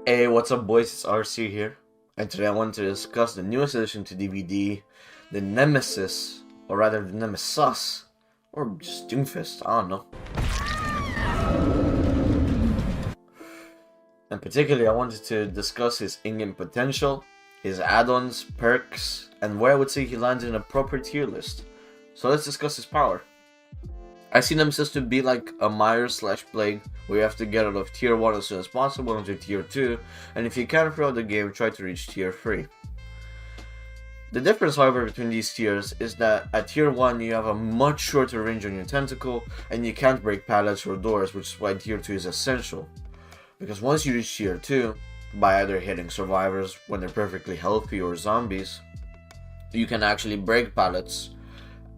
Hey, what's up boys, it's RC here, and today I want to discuss the newest addition to DVD, the Nemesis, or rather the Nemesis, or just Doomfist, I don't know. And particularly I wanted to discuss his in-game potential, his add-ons, perks, and where I would say he lands in a proper tier list. So let's discuss his power. I see Nemesis to be like a Myers/Plague, where you have to get out of tier 1 as soon as possible into tier 2, and if you can throughout the game, try to reach tier 3. The difference, however, between these tiers is that at tier 1 you have a much shorter range on your Tentacle, and you can't break pallets or doors, which is why tier 2 is essential. Because once you reach tier 2, by either hitting survivors when they're perfectly healthy or zombies, you can actually break pallets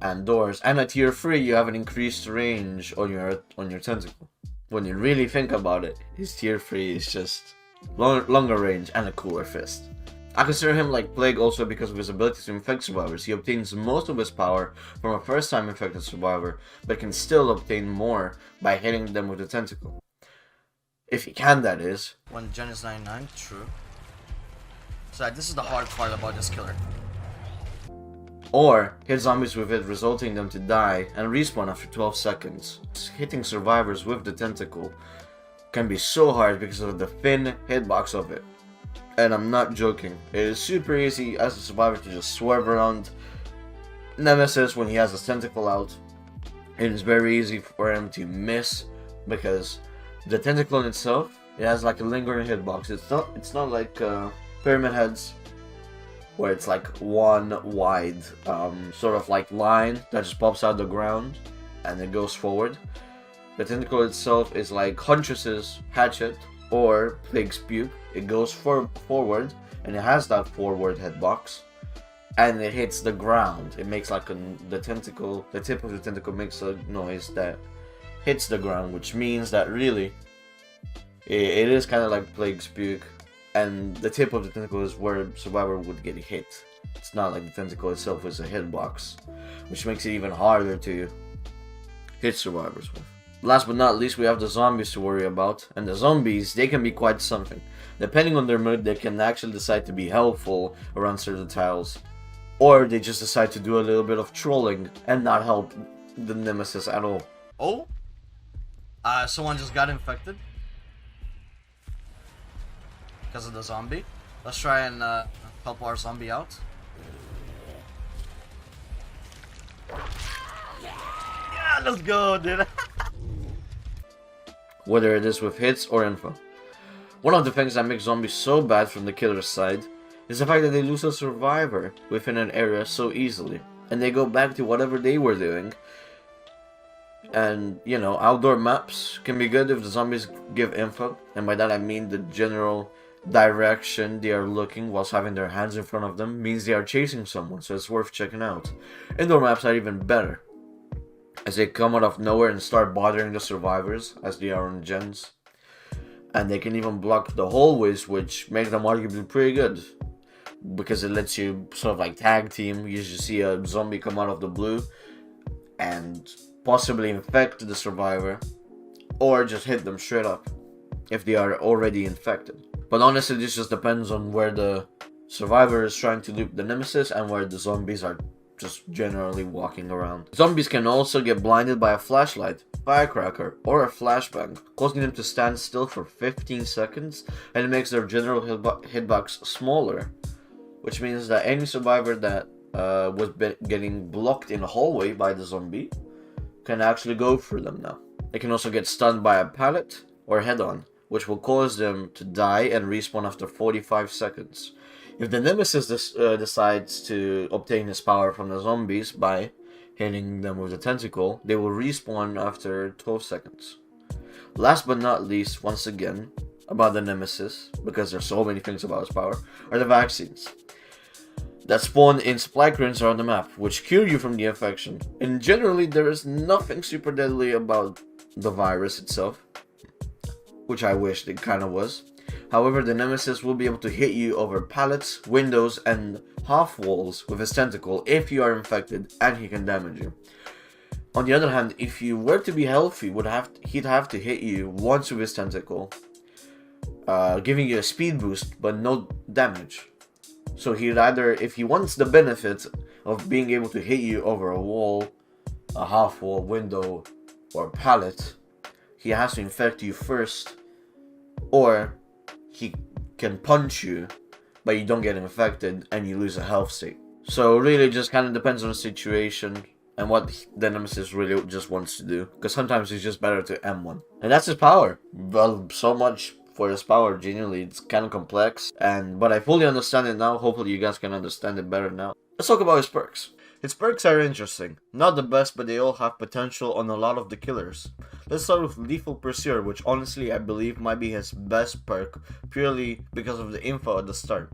and doors, and at tier 3 you have an increased range on your Tentacle. When you really think about it, his tier 3 is just longer range and a cooler fist. I consider him like Plague also because of his ability to infect survivors. He obtains most of his power from a first time infected survivor, but can still obtain more by hitting them with the Tentacle. If he can, that is. When Gen is 99, true. So this is the hard part about this killer. Or hit zombies with it, resulting them to die and respawn after 12 seconds. Hitting survivors with the Tentacle can be so hard because of the thin hitbox of it. And I'm not joking, it is super easy as a survivor to just swerve around Nemesis when he has his Tentacle out. It is very easy for him to miss because the Tentacle in itself, it has like a lingering hitbox. It's not like Pyramid Heads, where it's like one wide sort of like line that just pops out the ground and it goes forward. The Tentacle itself is like Huntress's Hatchet or Plague's Puke. It goes forward and it has that forward hitbox, and it hits the ground. It makes like the tip of the tentacle makes a noise that hits the ground, which means that really it is kind of like Plague's Puke, and the tip of the tentacle is where survivor would get hit. It's not like the tentacle itself is a hitbox, which makes it even harder to hit survivors with. Last but not least, we have the zombies to worry about, and the zombies, they can be quite something. Depending on their mood, they can actually decide to be helpful around certain tiles, or they just decide to do a little bit of trolling and not help the Nemesis at all. Oh? Someone just got infected because of the zombie. Let's try and help our zombie out. Yeah, let's go, dude. Whether it is with hits or info. One of the things that makes zombies so bad from the killer's side is the fact that they lose a survivor within an area so easily, and they go back to whatever they were doing. And, you know, outdoor maps can be good if the zombies give info, and by that I mean the general direction they are looking whilst having their hands in front of them means they are chasing someone, so it's worth checking out. Indoor maps are even better, as they come out of nowhere and start bothering the survivors as they are on gens. And they can even block the hallways, which make them arguably pretty good, because it lets you sort of like tag team. You usually see a zombie come out of the blue and possibly infect the survivor, or just hit them straight up if they are already infected. But honestly, this just depends on where the survivor is trying to loop the Nemesis and where the zombies are just generally walking around. Zombies can also get blinded by a flashlight, firecracker, or a flashbang, causing them to stand still for 15 seconds, and it makes their general hitbox smaller, which means that any survivor that was getting blocked in a hallway by the zombie can actually go through them now. They can also get stunned by a pallet or head-on, which will cause them to die and respawn after 45 seconds. If the Nemesis decides to obtain his power from the zombies by hitting them with the Tentacle, they will respawn after 12 seconds. Last but not least, once again, about the Nemesis, because there's so many things about his power, are the vaccines that spawn in supply crates around the map, which cure you from the infection. And generally, there is nothing super deadly about the virus itself, which I wish it kind of was. However, the Nemesis will be able to hit you over pallets, windows, and half walls with his Tentacle if you are infected, and he can damage you. On the other hand, if you were to be healthy, he'd have to hit you once with his Tentacle, giving you a speed boost but no damage. So he'd either, if he wants the benefit of being able to hit you over a wall, a half wall, window, or pallet, he has to infect you first, or he can punch you but you don't get infected and you lose a health state. So really it just kind of depends on the situation and what the Nemesis really just wants to do, because sometimes it's just better to M1. And that's his power. Well, so much for his power. Genuinely, it's kind of complex, but I fully understand it now. Hopefully you guys can understand it better now. Let's talk about his perks. His perks are interesting. Not the best, but they all have potential on a lot of the killers. Let's start with Lethal Pursuer, which honestly I believe might be his best perk, purely because of the info at the start.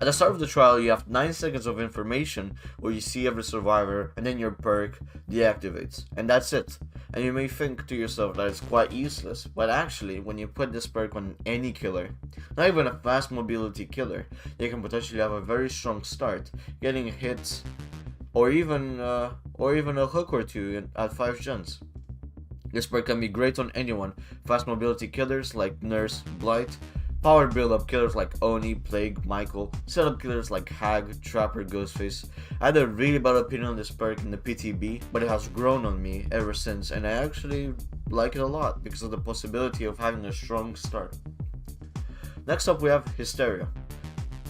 At the start of the trial, you have 9 seconds of information where you see every survivor, and then your perk deactivates, and that's it. And you may think to yourself that it's quite useless, but actually, when you put this perk on any killer, not even a fast mobility killer, they can potentially have a very strong start, getting hits, or even a hook or two at 5 gens. This perk can be great on anyone: fast mobility killers like Nurse, Blight, power build-up killers like Oni, Plague, Michael, setup killers like Hag, Trapper, Ghostface. I had a really bad opinion on this perk in the PTB, but it has grown on me ever since, and I actually like it a lot because of the possibility of having a strong start. Next up we have Hysteria.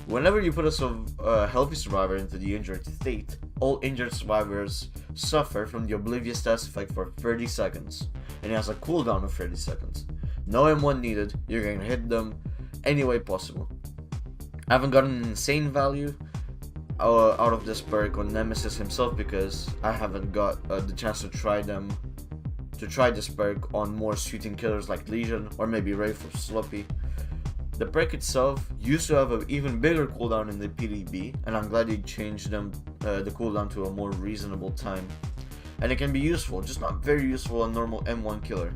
Whenever you put a healthy survivor into the injured state, all injured survivors suffer from the Oblivious status effect for 30 seconds, and it has a cooldown of 30 seconds. No M1 needed, you're going to hit them any way possible. I haven't gotten an insane value out of this perk on Nemesis himself because I haven't got the chance to try this perk on more shooting killers like Legion or maybe Wraith or Sloppy. The perk itself used to have an even bigger cooldown in the PDB, and I'm glad they changed the cooldown to a more reasonable time. And it can be useful, just not very useful on normal M1 killer.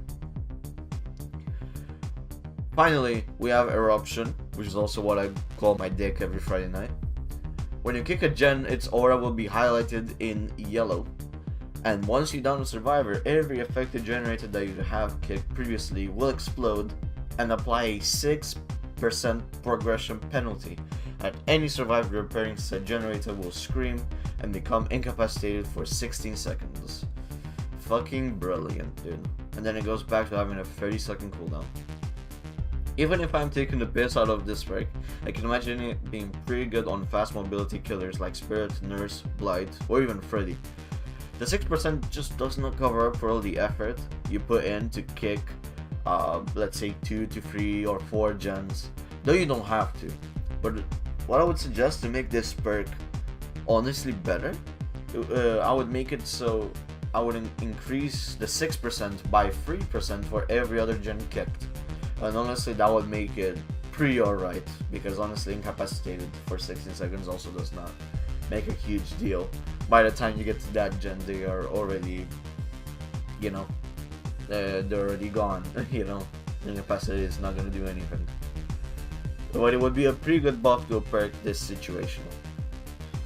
Finally, we have Eruption, which is also what I call my dick every Friday night. When you kick a gen, its aura will be highlighted in yellow. And once you down a survivor, every affected generator that you have kicked previously will explode and apply a 6% progression penalty. And any survivor repairing said generator will scream and become incapacitated for 16 seconds. Fucking brilliant, dude. And then it goes back to having a 30-second cooldown. Even if I'm taking the piss out of this perk, I can imagine it being pretty good on fast mobility killers like Spirit, Nurse, Blight, or even Freddy. The 6% just does not cover up for all the effort you put in to kick, let's say 2 to 3 or 4 gens, though you don't have to. But what I would suggest to make this perk honestly better, I would make it so I would increase the 6% by 3% for every other gen kicked. And honestly, that would make it pretty alright, because honestly, incapacitated for 16 seconds also does not make a huge deal. By the time you get to that gen, they are already, they're already gone, incapacity is not going to do anything. But it would be a pretty good buff to a perk this situational.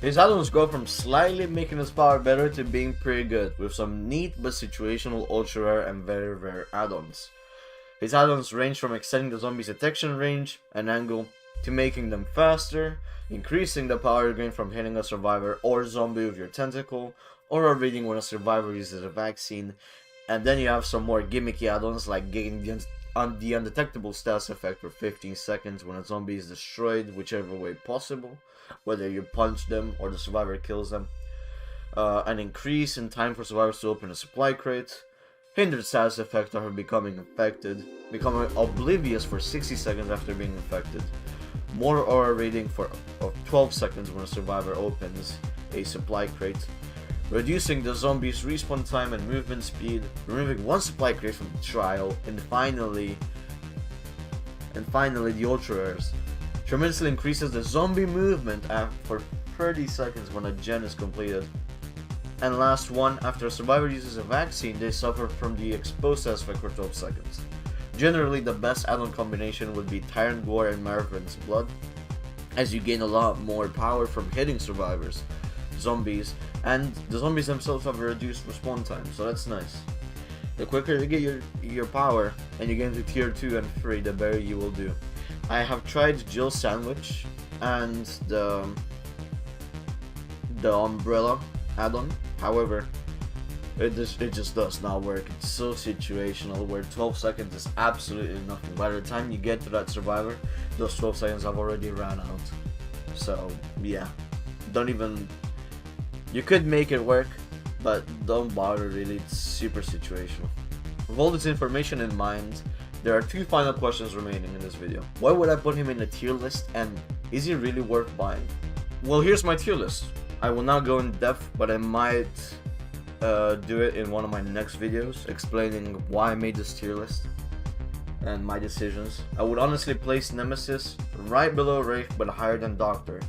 His add-ons go from slightly making his power better to being pretty good, with some neat but situational ultra rare and very rare add-ons. His add-ons range from extending the zombie's detection range and angle to making them faster, increasing the power gain from hitting a survivor or zombie with your tentacle, or a reading when a survivor uses a vaccine. And then you have some more gimmicky add-ons like getting the undetectable status effect for 15 seconds when a zombie is destroyed whichever way possible, whether you punch them or the survivor kills them. An increase in time for survivors to open a supply crate. Hindered status effect after becoming infected, becoming oblivious for 60 seconds after being infected. More aura rating of 12 seconds when a survivor opens a supply crate. Reducing the zombie's respawn time and movement speed, removing one supply crate from the trial, and finally the ultra rares. Tremendously increases the zombie movement for 30 seconds when a gen is completed. And last one, after a survivor uses a vaccine, they suffer from the exposed status effect for 12 seconds. Generally, the best add-on combination would be Tyrant Gore and Marvin's Blood, as you gain a lot more power from hitting survivors, zombies, and the zombies themselves have a reduced respawn time, so that's nice. The quicker you get your power and you get into tier 2 and 3, the better you will do. I have tried Jill Sandwich and the umbrella add-on. However, it just does not work. It's so situational where 12 seconds is absolutely nothing. By the time you get to that survivor, those 12 seconds have already ran out. So yeah, don't even. You could make it work, but don't bother really. It's super situational. With all this information in mind, there are 2 final questions remaining in this video. Why would I put him in a tier list, and is he really worth buying? Well, here's my tier list. I will not go in depth, but I might do it in one of my next videos, explaining why I made this tier list and my decisions. I would honestly place Nemesis right below Wraith, but higher than Doctor,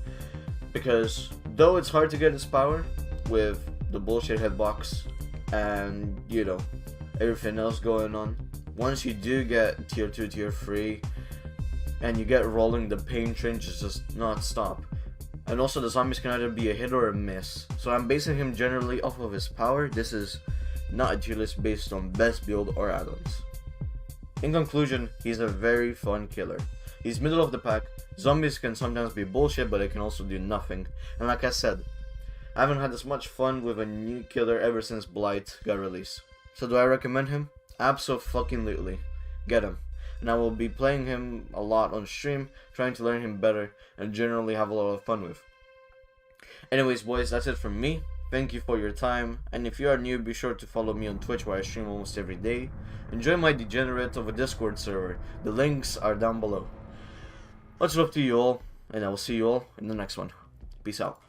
because though it's hard to get his power with the bullshit hitbox and, you know, everything else going on, once you do get tier 2, tier 3, and you get rolling, the pain train just does not stop. And also the zombies can either be a hit or a miss. So I'm basing him generally off of his power. This is not a tier list based on best build or add-ons. In conclusion, he's a very fun killer. He's middle of the pack. Zombies can sometimes be bullshit, but they can also do nothing. And like I said, I haven't had this much fun with a new killer ever since Blight got released. So do I recommend him? Abso-fucking-lutely. Get him. And I will be playing him a lot on stream, trying to learn him better, and generally have a lot of fun with. Anyways boys, that's it from me. Thank you for your time, and if you are new, be sure to follow me on Twitch where I stream almost every day. Enjoy my degenerate of a Discord server. The links are down below. Much love to you all, and I will see you all in the next one. Peace out.